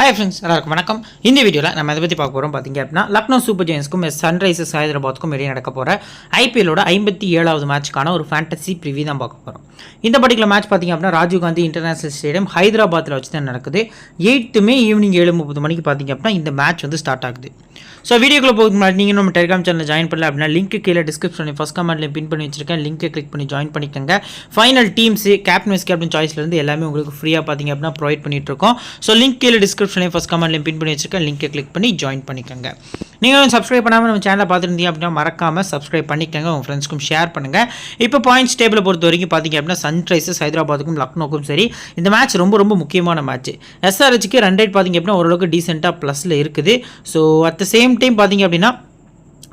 Hi friends, எல்லாருக்கும் வணக்கம். இந்த வீடியோவில் நம்ம எதை பற்றி பார்க்க போகிறோம் பார்த்தீங்க அப்படின்னா லக்னோ சூப்பர் ஜெயின்ஸ்க்கும் சன்ரைசர்ஸ் ஹைதராபாத்துக்கும் இடையே நடக்க போகிற ஐபிஎல்லோட 57வது மேட்ச்க்கான ஒரு ஃபேண்டசி ப்ரிவியூ தான் பார்க்க போகிறோம். இந்த பர்டிகுலர் மேட்ச் பார்த்தீங்க அப்படின்னா ராஜீவ் காந்தி இன்டர்நேஷனல் ஸ்டேடியம் ஹைதராபாத்தில் வச்சு தான் நடக்குது. 8 மே ஈவினிங் 7:30 மணிக்கு பார்த்தீங்க அப்படின்னா இந்த மேட்ச் வந்து ஸ்டார்ட் ஆகுது. ஸோ வீடியோக்குள்ள போகிறதுக்கு முன்னாடி நீங்கள் நம்ம டெலிகிராம் சேனல் ஜாயின் பண்ணல அப்படின்னா லிங்க் கீழே டிஸ்கிரிப்ஷனில் ஃபஸ்ட் கமெண்ட்லேயும் பின் பண்ணி வச்சிருக்கேன். லிங்க்கை கிளிக் பண்ணி ஜாயின் பண்ணிக்கோங்க. Final teams captain vice captain சாய்ஸ்லேருந்து எல்லாமே உங்களுக்கு ஃப்ரீயாக பார்த்தீங்க அப்படின்னா ப்ரொவைட் பண்ணிட்டு இருக்கோம். ஸோ லிங்க் கீழே டிஸ்கிரிப்ஷன்லேயும் ஃபஸ்ட் கமெண்ட்லேயும் பின் பண்ணி வச்சிருக்கேன். லிங்க்கை கிளிக் பண்ணி ஜாயின் பண்ணிக்கோங்க. நீங்கள் சப்ஸ்கிரைப் பண்ணாமல் நம்ம சேனலை பார்த்துருந்தீங்க அப்படின்னா மறக்காமல் சப்ஸ்கிரைப் பண்ணிக்கோங்க. உங்கள் ஃப்ரெண்ட்ஸ்க்கும் ஷேர் பண்ணுங்கள். இப்போ பாயிண்ட்ஸ் டேபிளை பொறுத்த வரைக்கும் பார்த்தீங்க அப்படின்னா சன்ரைசர்ஸ் ஹைதராபாத்துக்கும் லக்னோக்கும் சரி இந்த மேட்ச் ரொம்ப ரொம்ப முக்கியமான மேட்ச். எஸ்ஆர்ஹெச்சுக்கு ரன் ரேட் பார்த்தீங்க அப்படின்னா ஓரளவுக்கு டீசெண்டாக ப்ளஸில் இருக்குது. So at the same time பார்த்தீங்க அப்படின்னா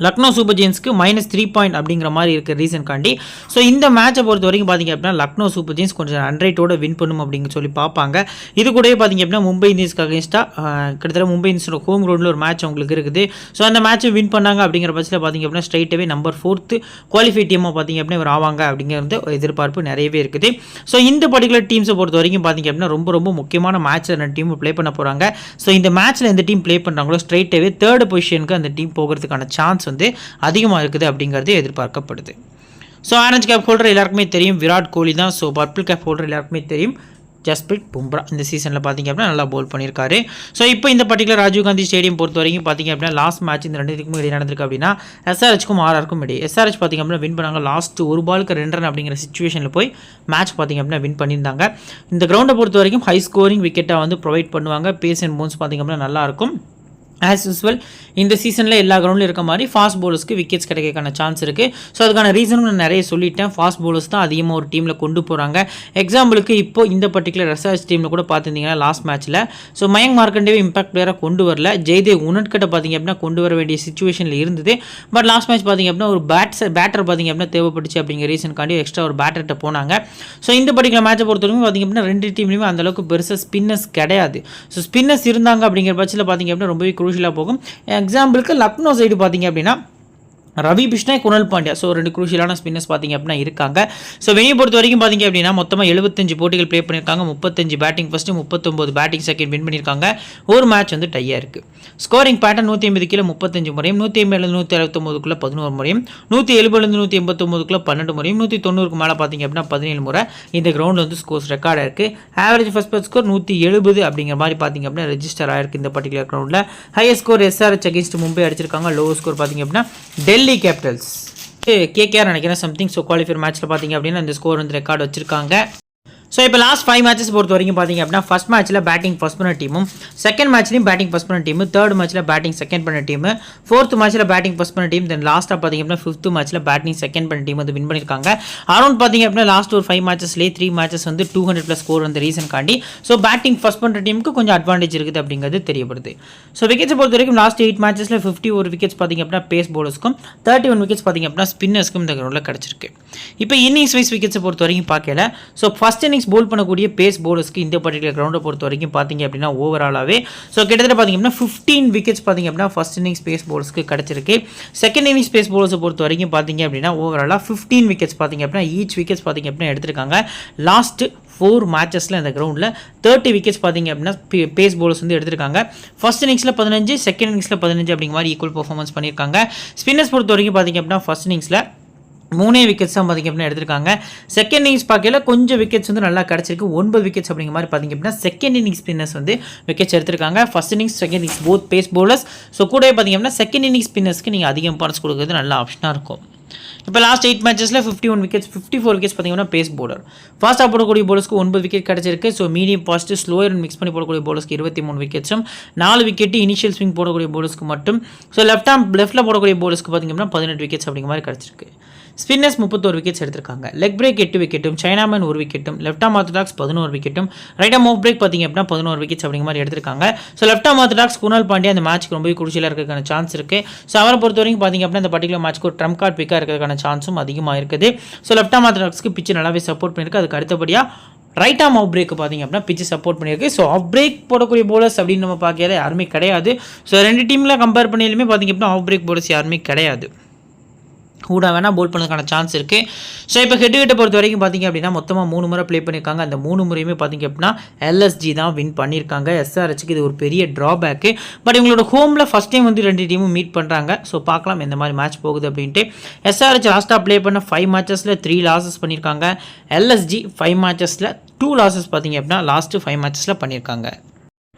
லக்னோ சூப்பர் ஜெயின்ஸ்க்கு -3 அப்படிங்கிற மாதிரி இருக்குது ரீசன்காண்டி. ஸோ இந்த மேட்சை பொறுத்த வரைக்கும் பார்த்திங்க அப்படின்னா லக்னோ சூப்பர் ஜெயின்ஸ் கொஞ்சம் ரன் ரேட்டோட வின் பண்ணும் அப்படின்னு சொல்லி பார்ப்பாங்க. இது கூட பார்த்திங்க அப்படின்னா மும்பை இந்தியன்ஸ்க்கு அகேன்ஸ்டாக கிட்டத்தட்ட மும்பை இந்தியன்ஸோட ஹோம் கிரவுண்டில் ஒரு மேட்ச் அவங்களுக்கு இருக்குது. ஸோ அந்த மேட்ச்சை வின் பண்ணாங்க அப்படிங்கிற பட்சத்தில் பார்த்திங்க அப்படின்னா ஸ்ட்ரைட்டாகவே நம்பர் 4th குவாலிஃபை டீமாக பார்த்திங்க அப்படின்னா இவர் ஆவாங்க அப்படிங்கிறது எதிர்பார்ப்பு நிறையவே இருக்குது. ஸோ இந்த பர்டிகுலர் டீம்ஸை பொறுத்த வரைக்கும் பார்த்திங்க அப்படின்னா ரொம்ப ரொம்ப முக்கியமான மேட்ச் அந்த டீம் ப்ளே பண்ண போகிறாங்க. ஸோ இந்த மேட்ச்சில் எந்த டீம் ப்ளே பண்ணுறாங்களோ ஸ்ட்ரைட்டாகவே 3rd பொசிஷனுக்கு அந்த டீம் போகிறதுக்கான சான்ஸ் வந்து அதிகமாக இருக்குது அப்படிங்கிறது எதிர்பார்க்கப்படுது. ஸோ ஆரஞ்சு கேப் ஹோல்டர் எல்லாருக்குமே தெரியும் விராட் கோலி தான். ஸோ பர்பிள் கேப் ஹோல்டர் எல்லாருக்குமே தெரியும் ஜஸ்பிரீத் பும்ரா. இந்த சீசனில் பார்த்திங்க அப்படின்னா நல்லா போல் பண்ணியிருக்காரு. ஸோ இப்போ இந்த பர்டிகுலர் ராஜீவ் காந்தி ஸ்டேடியம் பொறுத்த வரைக்கும் பார்த்திங்க அப்படின்னா லாஸ்ட் மேட்ச் இந்த 2 இடையே நடந்திருக்கு அப்படின்னா எஸ்ஆர்ஹெச்சுக்கும் ஆர்ஆருக்கும் இடையே எஸ்ஆர்ஹெச் பார்த்திங்க அப்படின்னா வின் பண்ணாங்க. லாஸ்ட் ஒரு பாலுக்கு 2 ரன் அப்படிங்கிற சிச்சுவேஷனில் போய் மேட்ச் பார்த்திங்க அப்படின்னா வின் பண்ணியிருந்தாங்க. இந்த கிரவுண்டை பொறுத்த வரைக்கும் ஹை ஸ்கோரிங் விக்கெட்டாக வந்து ப்ரொவைட் பண்ணுவாங்க. பேஸ் அண்ட் போன்ஸ் பார்த்திங்க அப்படின்னா நல்லாயிருக்கும். ஆஸ் யூஸ்வல் இந்த சீசனில் எல்லா கிரவுண்டில் இருக்க மாதிரி ஃபாஸ்ட் பவுலர்ஸ்க்கு விக்கெட்ஸ் கிடைக்கிறதுக்கான சான்ஸ் இருக்குது. ஸோ அதுக்கான ரீசனும் நான் நிறைய சொல்லிட்டேன். ஃபாஸ்ட் பவுலர்ஸ் தான் அதிகமாக ஒரு டீமில் கொண்டு போகிறாங்க. எக்ஸாம்பிளுக்கு இப்போ இந்த பர்டிகுலர் எஸ்ஆர்ஹெச் டீமில் கூட பார்த்துருந்தீங்கன்னா லாஸ்ட் மேட்ச்சில் ஸோ மயங்க் மார்க்கண்டேவே இம்பாக்ட் பிளேயராக கொண்டு வரல. ஜெய்தேவ் உனட்கட்டை பார்த்திங்க அப்படின்னா கொண்டு வர வேண்டிய சிச்சுவேஷனில் இருந்தது. பட் லாஸ்ட் மேட்ச் பார்த்திங்க அப்படின்னா ஒரு பேட்டர் பார்த்திங்க அப்படின்னா தேவைப்பட்டுச்சு அப்படிங்கிற ரீசனுக்காண்டி எக்ஸ்ட்ரா ஒரு பேட்டர்கிட்ட போனாங்க. ஸோ இந்த பர்டிகுலர் மேட்சை பொறுத்தவரைக்கும் பார்த்திங்க அப்படின்னா 2 டீம்லையுமே அந்தளவுக்கு பெருசாக ஸ்பின்னர்ஸ் கிடையாது. ஸோ ஸ்பின்னர்ஸ் இருந்தாங்க அப்படிங்கிற பட்சத்தில் பார்த்திங்க அப்படின்னா ரொம்பவே குரூஷியலாக போகும். எக்ஸாம்பிளுக்கு லக்னோ சைடு பார்த்திங்க அப்படின்னா ரவி பிஷ்ணாய் குணல் பாண்டியா ஸோ 2 குரூஷியலான ஸ்பின்னர்ஸ் பார்த்திங்க அப்படின்னா இருக்காங்க. ஸோ வெளியே பொறுத்த வரைக்கும் பார்த்திங்க அப்படின்னா மொத்தமாக 75 போட்டிகள் ப்ளே பண்ணியிருக்காங்க. 35 batting first 39 batting second win பண்ணியிருக்காங்க. ஒரு மேட்ச் வந்து டையாக இருக்குது. ஸ்கோரிங் பேட்டர்ன் 180 கீழே 35 முறையும் 180 169 11 முறையும் 170 189 12 முறையும் 190 மேலே பார்த்திங்க அப்படின்னா 17 முறை இந்த கிரவுண்டில் வந்து ஸ்கோர்ஸ் ரெக்கார்டாக இருக்குது. ஆவரேஜ் ஃபர்ஸ்ட் பேட் ஸ்கோர் 170 அப்படிங்கிற மாதிரி பார்த்திங்க அப்படின்னா ரெஜிஸ்டர் ஆகிருக்கு இந்த பர்டிகுலர் கிரவுண்டில். Higher score SRH against Mumbai அடிச்சிருக்காங்க. லோவர் ஸ்கோர் பார்த்திங்க அப்படின்னா டெல்லி கேபிட்டல்ஸ் கேகேஆர் நினைக்கிறேன் சம்திங். ஸோ குவாலிஃபயர் மேட்ச்சில் பார்த்திங்க அப்படின்னா இந்த ஸ்கோர் வந்து ரெக்கார்டு வச்சிருக்காங்க. ஸோ இப்போ லாஸ்ட் 5 மேட்சஸ் பொறுத்த வரைக்கும் பார்த்திங்க அப்படின்னா ஃபஸ்ட் மேட்ச்சில் பேட்டிங் ஃபஸ்ட் பண்ண டீமும் செகண்ட் மேட்ச்லையும் பேட்டிங் ஃபஸ்ட் பண்ண டீமு 3rd மேட்ச்சில் பேட்டிங் செகண்ட் பண்ண டீமு 4th மேட்ச்சில் பேட்டிங் ஃபஸ்ட் பண்ண டீம் தென் லாஸ்ட்டாக பார்த்திங்க அப்படின்னா 5th மேட்ச்சில் பேட்டிங் செகண்ட் பண்ண டீம் வந்து வின் பண்ணியிருக்காங்க. அரௌண்ட் பார்த்திங்க அப்படின்னா லாஸ்ட் ஒரு 5 மேட்சஸ்லேயே 3 மேட்சஸ் வந்து 200+ ஸ்கோர் வந்து ரீசன் காண்டி. ஸோ பேட்டிங் ஃபஸ்ட் பண்ணுற டீமுக்கு கொஞ்சம் அட்வான்டேஜ் இருக்குது அப்படிங்கிறது தெரியப்படுது. ஸோ விக்கெட்ஸை பொறுத்த வரைக்கும் லாஸ்ட் 8 மேட்சஸில் 51 விக்கெட்ஸ் பார்த்திங்க அப்படின்னா பேஸ் பவுலர்ஸ்க்கும் 31 விக்கெட்ஸ் பார்த்திங்க அப்படின்னா ஸ்பின்னர்ஸ்க்கும் இந்த கிரவுண்டில் கிடச்சிருக்கு. இப்போ இன்னிங்ஸ் வைஸ் விக்கெட்ஸை பொறுத்த வரைக்கும் பார்க்கல. ஸோ ஃபஸ்ட் இன்னிங்ஸ் போல் பண்ணக்கூடிய பேஸ் பவுலர்ஸ்க்கு இந்த பர்டிகுலர் கிரவுண்டை பொறுத்த வரைக்கும் பார்த்திங்க அப்படின்னா ஓவராலாகவே ஸோ கிட்டத்தட்ட பார்த்திங்க அப்படின்னா 15 விக்கெட்ஸ் பார்த்திங்க அப்படின்னா ஃபஸ்ட் இன்னிங்ஸ் பேஸ் பவுலர்ஸ்க்கு கிடச்சிருக்கு. செகண்ட் இன்னிங்ஸ் பேஸ் பவுலர்ஸை பொறுத்த வரைக்கும் பார்த்திங்க அப்படின்னா ஓவராலாக 15 விக்கெட்ஸ் பார்த்திங்க அப்படின்னா ஈச் விக்கெட்ஸ் பார்த்திங்க அப்படின்னா எடுத்திருக்காங்க. லாஸ்ட் 4 மேட்சஸில் இந்த கிரவுண்டில் 30 விக்கெட்ஸ் பார்த்திங்க அப்படின்னா பேஸ் பவுலர்ஸ் வந்து எடுத்திருக்காங்க. ஃபர்ஸ்ட் இன்னிங்ஸில் 15 செகண்ட் இன்னிங்ஸில் 15 அப்படிங்கிற மாதிரி ஈக்குவல் பர்ஃபார்மன்ஸ் பண்ணியிருக்காங்க. ஸ்பின்னர்ஸ் பொறுத்த வரைக்கும் பார்த்திங்க அப்படின்னா ஃபர்ஸ்ட் இன்னிங்ஸில் 3 விக்கெட்ஸ் தான் பார்த்திங்க அப்படின்னா எடுத்திருக்காங்க. செகண்ட் இன்னிங்ஸ் பார்க்கல கொஞ்சம் விக்கெட்ஸ் வந்து நல்லா கிடச்சிருக்கு. 9 விக்கெட்ஸ் அப்படிங்கிற மாதிரி பார்த்திங்க அப்படின்னா செகண்ட் இன்னிங்ஸ் ஸ்பின்னர்ஸ் வந்து விக்கெட்ஸ் எடுத்திருக்காங்க. First innings second innings both base bowlers. So கூட பார்த்திங்க அப்படின்னா செகண்ட் இன்னிங்ஸ் ஸ்பின்னர்ஸ்க்கு நீங்கள் அதிக இம்பார்ட்டன்ஸ் கொடுக்குறது நல்ல ஆப்ஷனாக இருக்கும். இப்போ லாஸ்ட் 8 மேட்சஸில் 51 விக்கெட்ஸ் 54 விக்கெட்ஸ் பார்த்திங்கன்னா பேஸ் பவுலர். ஃபாஸ்ட்டாக போடக்கூடிய பவுலர்ஸ்க்கு 9 விக்கெட் கிடச்சிருக்கு. So medium fast slower mix பண்ணி போடக்கூடிய பவுலர்ஸ்க்கு 23 விக்கெட்ஸும் 4 விக்கெட்டு இனிஷியல் ஸ்விங் போடக்கூடிய பவுலர்ஸ்க்கு மட்டும். ஸோ லெஃப்ட்டில் போடக்கூடிய பவுலர்ஸ்க்கு பார்த்திங்க அப்படின்னா 18 விக்கெட்ஸ் அப்படிங்கிற மாதிரி கிடச்சிருக்கு. ஸ்பின்னர்ஸ் 31 விக்கெட்ஸ் எடுத்திருக்காங்க. லெக் பிரேக் 8 விக்கெட்டும் சைனாமேன் 1 விக்கெட்டும் லெஃப்ட் ஆம் ஆர்த்தடாக்ஸ் 11 விக்கெட்டும் ரைட் ஆம் ஆஃப் பிரேக் பார்த்திங்க அப்படின்னா 11 விக்கெட்ஸ் அப்படிங்கிற மாதிரி எடுத்திருக்காங்க. So left arm orthodox Krunal Pandya அந்த மேட்ச்க்கு ரொம்ப குருஷியலாக இருக்கிறதுக்கான சான்ஸ் இருக்குது. ஸோ அவரை பொறுத்த வரைக்கும் பார்த்திங்க அப்படின்னா இந்த பர்டிகுலர் மேட்ச்க்கு ஒரு ட்ரம்ப் கார்டு பிக்காக இருக்கிறதுக்கான சான்ஸும் அதிகமாக இருக்குது. ஸோ லெஃப்ட் ஆம் ஆர்த்தடாக்ஸ்க்கு பிச்சு நல்லாவே சப்போர்ட் பண்ணியிருக்கு. அதுக்கு அடுத்தபடியாக ரைட் ஆம் ஆஃப் பிரேக் பார்த்திங்க அப்படின்னா பிச்சு சப்போர்ட் பண்ணியிருக்கு. ஸோ ஆஃப் பிரேக் போடக்கூடிய பவுலர்ஸ் அப்படின்னு நம்ம பார்க்கல யாருமே கிடையாது. ஸோ 2 டீமில் கம்பேர் பண்ணியிலுமே பார்த்திங்க அப்படின்னா ஆஃப் பிரேக் பவுலர்ஸ் யாருமே கிடையாது. கூட வேணால் போல் பண்ணதுக்கான சான்ஸ் இருக்குது. ஸோ இப்போ ஹெட் பொறுத்த வரைக்கும் பார்த்திங்க அப்படின்னா மொத்தமாக 3 முறை ப்ளே பண்ணியிருக்காங்க. அந்த 3 முறையுமே பார்த்திங்க அப்படின்னா எல்எஸ்ஜி தான் வின் பண்ணியிருக்காங்க. எஸ்ஆர்ஹெச்சுக்கு இது ஒரு பெரிய ட்ராபேக்கு. பட் இவங்களோட ஹோமில் ஃபஸ்ட் டைம் வந்து 2 டீமும் மீட் பண்ணுறாங்க. ஸோ பார்க்கலாம் எந்த மாதிரி மேட்ச் போகுது அப்படின்ட்டு. எஸ்ஆர்ஹெச் லாஸ்ட்டாக ப்ளே பண்ண 5 மேட்சஸில் 3 லாஸஸ் பண்ணியிருக்காங்க. எல்எஸ்ஜி 5 மேட்சஸில் 2 லாஸஸ் பார்த்திங்க அப்படின்னா லாஸ்ட்டு 5 மேட்சஸில் பண்ணியிருக்காங்க.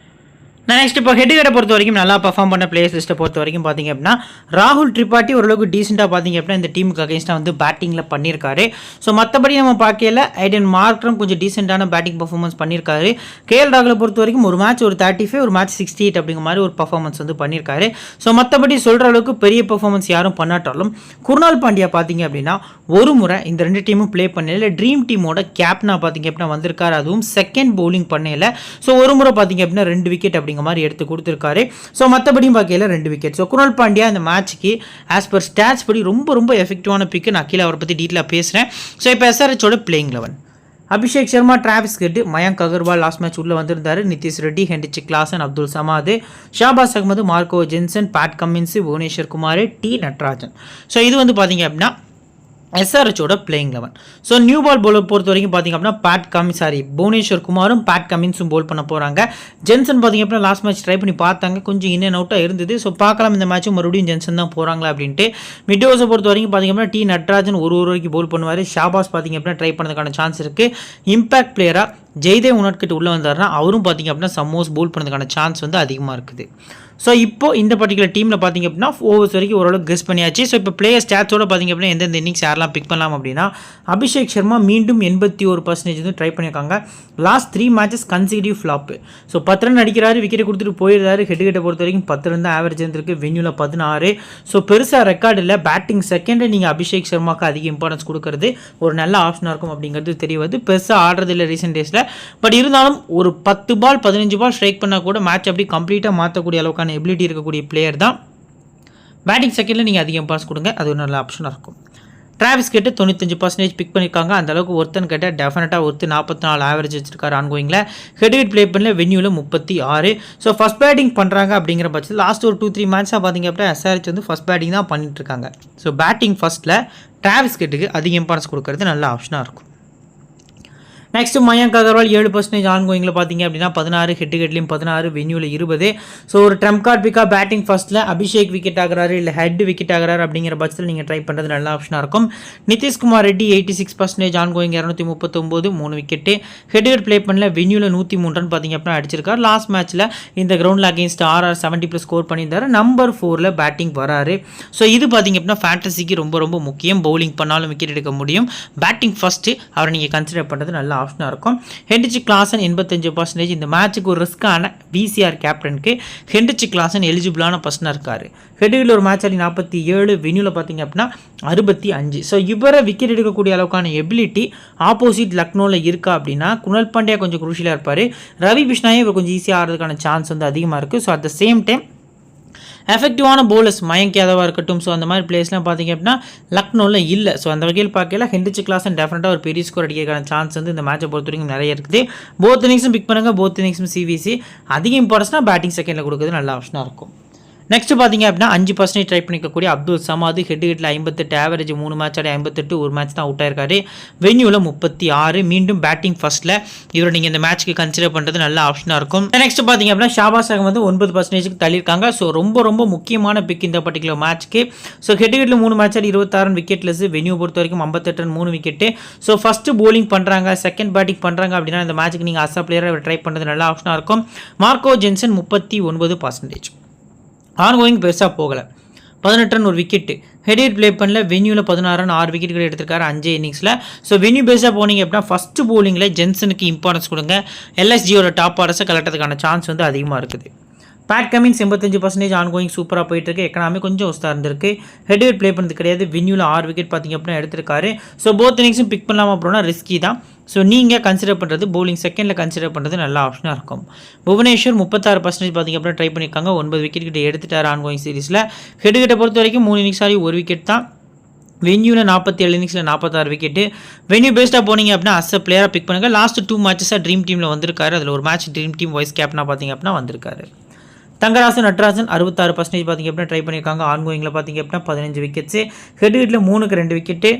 நெக்ஸ்ட் இப்போ ஹெட் பொறுத்த வரைக்கும் நல்லா பர்ஃபார்ம் பண்ண பிளேயர்ஸ் லிஸ்ட்டை பொறுத்த வரைக்கும் பார்த்திங்க அப்படின்னா ராகுல் திரிபாட்டி ஓரளவுக்கு டீசெண்டாக பார்த்திங்க அப்படின்னா இந்த டீமுக்கு அகேன்ஸ்டாக வந்து பேட்டிங்கில் பண்ணியிருக்காரு. ஸோ மற்றபடி நம்ம பார்க்கல ஐடன் மார்க்ரம் கொஞ்சம் டீசெண்டான பேட்டிங் பர்ஃபார்மன்ஸ் பண்ணியிருக்காரு. கேஎல் ராகுலை பொறுத்த வரைக்கும் ஒரு மேட்ச் ஒரு 35 ஒரு மேட்ச் 68 அப்படிங்கிற மாதிரி ஒரு பர்ஃபார்மன்ஸ் வந்து பண்ணியிருக்காரு. ஸோ மற்றபடி சொல்கிற அளவுக்கு பெரிய பர்ஃபார்மன்ஸ் யாரும் பண்ணாட்டாலும் குருணால் பாண்டியா பார்த்திங்க அப்படின்னா ஒரு முறை இந்த 2 டீமும் ப்ளே பண்ணல ட்ரீம் டீமோட கேப்டனாக பார்த்திங்க அப்படின்னா வந்திருக்காரு. அதுவும் செகண்ட் பவுலிங் பண்ணல. ஸோ ஒரு முறை பார்த்திங்க அப்படின்னா 2 விக்கெட் அப்படிங்கிற மாதிரி எடுத்து கொடுத்துருக்காரு. ஸோ மற்றபடியும் பார்க்கல 2 விக்கெட். ஸோ குருணால் பாண்டியா இந்த மேட்ச்சுக்கு ஆஸ் பர் ஸ்டாட்ஸ் படி ரொம்ப எஃபெக்டிவான பிக்கு. நான் கீழே அவரை பற்றி டீட்டெயிலாக பேசுகிறேன். ஸோ இப்போ எஸ்ஆர்ஹெச்சோட playing 11 Abhishek Sharma, Travis Head, Mayank Agarwal last match உள்ளே வந்திருந்தார். Nitish Reddy, Heinrich Klaasen, Abdul Samad, Shahbaz Ahmed, Marco Jansen, Pat Cummins, Bhuvneshwar Kumar, T Natarajan. So இது வந்து பார்த்தீங்க அப்படின்னா எஸ்ஆர்ஹெச்சோட playing 11. So new ball bowler பொறுத்த வரைக்கும் பார்த்திங்க அப்படின்னா புவனேஸ்வர் குமாரும் பேட் கமின்ஸும் போல் பண்ண போகிறாங்க. ஜென்சன் பார்த்திங்க அப்படின்னா லாஸ்ட் மேட்ச் ட்ரை பண்ணி பார்த்தாங்க, கொஞ்சம் இன் அண்ட் அவுட்டாக இருந்தது. ஸோ பார்க்கலாம் இந்த மேட்சும் மறுபடியும் ஜென்சன் தான் போகிறாங்களா அப்படின்ட்டு. மிட் ஓவர்ஸை பொறுத்த வரைக்கும் பார்த்திங்க அப்படின்னா டி நட்ராஜன் ஒரு வரைக்கும் போல் பண்ணுவார். ஷாபாஸ் பார்த்திங்க அப்படின்னா ட்ரை பண்ணதுக்கான சான்ஸ் இருக்குது. இம்பாக்ட் பிளேயராக ஜெய்தேவ் உணர்கிட்ட உள்ளே வந்தார்னா அவரும் பார்த்திங்க அப்படின்னா சம்மோஸ் போல் பண்ணதுக்கான சான்ஸ் வந்து அதிகமாக இருக்குது. ஸோ இப்போ இந்த பர்டிகுலர் டீமில் பார்த்திங்க அப்படின்னா ஓவர்ஸ் வரைக்கும் ஓரளவுக்கு கெஸ் பண்ணியாச்சு. ஸோ இப்போ பிளேயர் ஸ்டாட்ஸோட பார்த்திங்க அப்படின்னா எந்தெந்த இன்னிங்ஸ் யாரெல்லாம் பிக் பண்ணலாம் அப்படின்னா அபிஷேக் சர்மா மீண்டும் 81% வந்து ட்ரை பண்ணியிருக்காங்க. Last 3 matches consecutive flop. So 10 run அடிக்கிறாரு, விக்கெட் கொடுத்துட்டு போயிடுறாரு. ஹெட் பொறுத்த வரைக்கும் 10 ரன் தான் ஆவரேஜ் இருந்திருக்கு. வென்யூவில் 16. ஸோ பெருசாக ரெக்கார்டு இல்லை. பேட்டிங் செகண்டை நீங்கள் அபிஷேக் சர்மாவுக்கு அதிக இம்பார்ட்டன்ஸ் கொடுக்கறது ஒரு நல்ல ஆப்ஷனாக இருக்கும் அப்படிங்கிறது தெரியாது. பெருசாக ஆடுறது இல்லை ரீசெண்ட் டேஸில். பட் இருந்தாலும் ஒரு 10 பால் 15 பால் ஸ்ட்ரைக் பண்ணால் கூட மேட்ச் அப்படி கம்ப்ளீட்டாக மாற்றக்கூடிய அளவுக்கான எபிலிட்டி இருக்கக்கூடிய பிளேயர் தான். பேட்டிங் செகண்டில் நீங்கள் அதிகம் பாஸ் கொடுங்க, அது ஒரு நல்ல ஆப்ஷனாக இருக்கும். டிராவிஸ் ஹெட் 95% பிக் பண்ணியிருக்காங்க. அந்த அளவுக்கு ஒருத்தன் கேட்டால் டெஃபினட்டாக 44 ஆவரேஜ் வச்சிருக்காரு ஆன்கோயிங்கில். ஹெட் ப்ளே பண்ணல வென்யூவில் 36. ஸோ ஃபஸ்ட் பேட்டிங் பண்ணுறாங்க அப்படிங்கிற பட்சத்தில் லாஸ்ட் ஒரு 2-3 மேட்சாக பார்த்திங்க அப்படின்னா எஸ்ஆர்ஹெச் வந்து ஃபஸ்ட் பேட்டிங் தான் பண்ணிட்டு இருக்காங்க. ஸோ பேட்டிங் ஃபஸ்ட்டில் டிராவிஸ் ஹெட்டுக்கு அதிக இம்பார்ட்டன்ஸ் கொடுக்கறது நல்ல ஆப்ஷனாக இருக்கும். நெக்ஸ்ட் மயங்க் அகர்வால் 7% ஆன்கோயிங்கில் பார்த்திங்க அப்படின்னா 16, ஹெட்லேயும் 16, வென்யூவில் 20. ஸோ ஒரு ட்ரம்ப் கார்ட் பிக்காக பேட்டிங் ஃபஸ்ட்டில் அபிஷேக் விக்கெட் ஆகிறாரு இல்லை ஹெட் விக்கெட் ஆகிறாரு அப்படிங்கிற பட்சத்தில் நீங்கள் ட்ரை பண்ணுறது நல்ல ஆப்ஷனாக இருக்கும். Nitish Kumar Reddy 86% ongoing 239, 3 wicket. Head play பண்ணல வென்யூவில் 103 ரன் பார்த்திங்க அப்படின்னா அடிச்சிருக்காரு. லாஸ்ட் மேட்ச்சில் இந்த கிரவுண்டில் அகேன்ஸ்ட் ஆர்ஆர் 70+ ஸ்கோர் பண்ணியிருந்தாரு. நம்பர் 4ல் பேட்டிங் வராரு. ஸோ இது பார்த்திங்க அப்படின்னா ஃபேண்டசிக்கு ரொம்ப முக்கியம். பவுலிங் பண்ணாலும் விக்கெட் எடுக்க முடியும். பேட்டிங் ஃபஸ்ட்டு அவரை நீங்கள் கன்சிடர் பண்ணுறது நல்ல ஆப்ஷனாக இருக்கும். Heinrich Klaasen 85%. இந்த மேட்சுக்கு ஒரு ரிஸ்கான விசிஆர் கேப்டனுக்கு ஹென்ரிச் கிளாசன் எலிஜிபிளான பர்சனாக இருக்கார். ஹெட்டில் ஒரு மேட்ச் ஆடி 47, வென்யூவில் பார்த்திங்க அப்படின்னா 65. ஸோ இவரை விக்கெட் எடுக்கக்கூடிய அளவுக்கான எபிலிட்டி ஆப்போசிட் லக்னோவில் இருக்கா அப்படின்னா குணால் பாண்டியா கொஞ்சம் குரூஷியலாக இருப்பார். ரவி பிஷ்னாயே இவர் கொஞ்சம் ஈஸியாக ஆகிறதுக்கான சான்ஸ் வந்து அதிகமாக இருக்குது. So at the same time எஃபெக்டிவான போலர்ஸ் மயங்க் யாதவாக இருக்கட்டும். ஸோ அந்த மாதிரி பிளேஸ்லாம் பார்த்திங்க அப்படின்னா லக்னோவில் இல்லை. ஸோ அந்த வகையில் பார்க்கல ஹென்ரிச் கிளாசன் டெஃபினட்டாக ஒரு பெரிய ஸ்கோர் அடிக்கிறதுக்கான சான்ஸ் வந்து இந்த மேட்சை பொறுத்த வரைக்கும் நிறைய இருக்குது. போத் இன்னிங்ஸும் பிக் பண்ணுங்கள். போத் இன்னிங்ஸும் சிவிசி. அதிக இம்பார்ட்டன்ஸ்னால் பேட்டிங் செகண்டில் கொடுக்குறது நல்ல ஆப்ஷனாக இருக்கும். நெக்ஸ்ட் பார்த்திங்க அப்படின்னா 5% ட்ரை பண்ணிக்கக்கூடிய அப்துல் சமாத். ஹெட்டில் 58 ஆவரேஜ் 3 மேட்ச் ஆடி 58, ஒரு மேட்ச் தான் அவுட் ஆயிருக்காரு. வென்யூவில் 36. மீண்டும் பேட்டிங் ஃபஸ்ட்டில் இவரை நீங்கள் இந்த மேட்ச்க்கு கன்சிடர் பண்ணுறது நல்ல ஆப்ஷனாக இருக்கும். நெக்ஸ்ட் பார்த்திங்க அப்படின்னா ஷாபாஸ் அகமது 9% தள்ளியிருக்காங்க. ஸோ ரொம்ப முக்கியமான பிக் இந்த பர்டிகுலர் மேட்ச்க்கு. ஸோ ஹெட்டில் 3 மேட்ச் ஆடி 26 விக்கெட்லெஸ். வென்யூ பொறுத்த வரைக்கும் 58 run 3 wicket. So first bowling பண்ணுறாங்க, செகண்ட் பேட்டிங் பண்ணுறாங்க அப்படின்னா இந்த மேட்ச்சுக்கு நீங்கள் அசா பிளேயரை ட்ரை பண்ணுறது நல்ல ஆப்ஷனாக இருக்கும். Marco Jansen 39%. ஆன்கோயிங் பெருசாக போகலை. 18 ரன் ஒரு விக்கெட்டு. ஹெட் ப்ளே பண்ணல வென்யூவில் 16 ரன் 6 விக்கெட்டுகள் எடுத்திருக்காரு 5 இன்னிங்ஸில். ஸோ வென்யூ பேஸாக போனீங்க அப்படின்னா ஃபஸ்ட்டு போலிங்கில் ஜென்சனுக்கு இம்பார்ட்டன்ஸ் கொடுங்க. எல்எஸ்ஜியோட டாப் ஆர்டர்ஸை கலட்டுறதுக்கான சான்ஸ் வந்து அதிகமாக இருக்குது. பேட் கமின்ஸ் 85% ஆன்கோயிங் சூப்பராக போயிட்டுருக்கு. எக்கனாமி கொஞ்சம் ஒஸ்தாக இருந்திருக்கு. ஹெட் ப்ளே பண்ணது கிடையாது. வென்யூவில் 6 விக்கெட் பார்த்திங்க அப்படின்னா எடுத்திருக்காரு. ஸோ போத் இன்னிங்ஸும் பிக் பண்ணலாமா அப்படின்னா ரிஸ்கி தான். ஸோ நீங்கள் கன்சிடர் பண்ணுறது போலிங் செகண்டில் கன்சிடர் பண்ணுறது நல்ல ஆப்ஷனாக இருக்கும். புவனேஸ்வர் 36% பார்த்திங்க அப்படின்னா ட்ரை பண்ணியிருக்காங்க. 9 விக்கெட் கிட்ட எடுத்துட்டார் ஆன்கோயிங் சீரிஸில். ஹெட் பொறுத்த வரைக்கும் 3 இன்னிங்ஸ் ஆடி 1 விக்கெட் தான். வென்யூவில் 47 இன்னிங்ஸில் 46 விக்கெட்டு. வென்யூ பேஸ்டாக போனீங்க அப்படின்னா அஸ் அ பிளேயராக பிக் பண்ணுங்கள். லாஸ்ட் 2 மேட்சஸாக ட்ரீம் டீமில் வந்திருக்காரு. அதில் ஒரு மேட்ச் ட்ரீம் டீம் வைஸ் கேப்டனாக பார்த்திங்க அப்படின்னா வந்திருக்காரு. தங்கராசு நட்ராஜன் 66% பார்த்திங்க அப்படின்னா ட்ரை பண்ணியிருக்காங்க. ஆன்கோயிங்கில் பார்த்திங்க அப்படின்னா 15 விக்கெட்ஸு. ஹெட்ஹிட்டில் 3க்கு 2 விக்கெட்டு.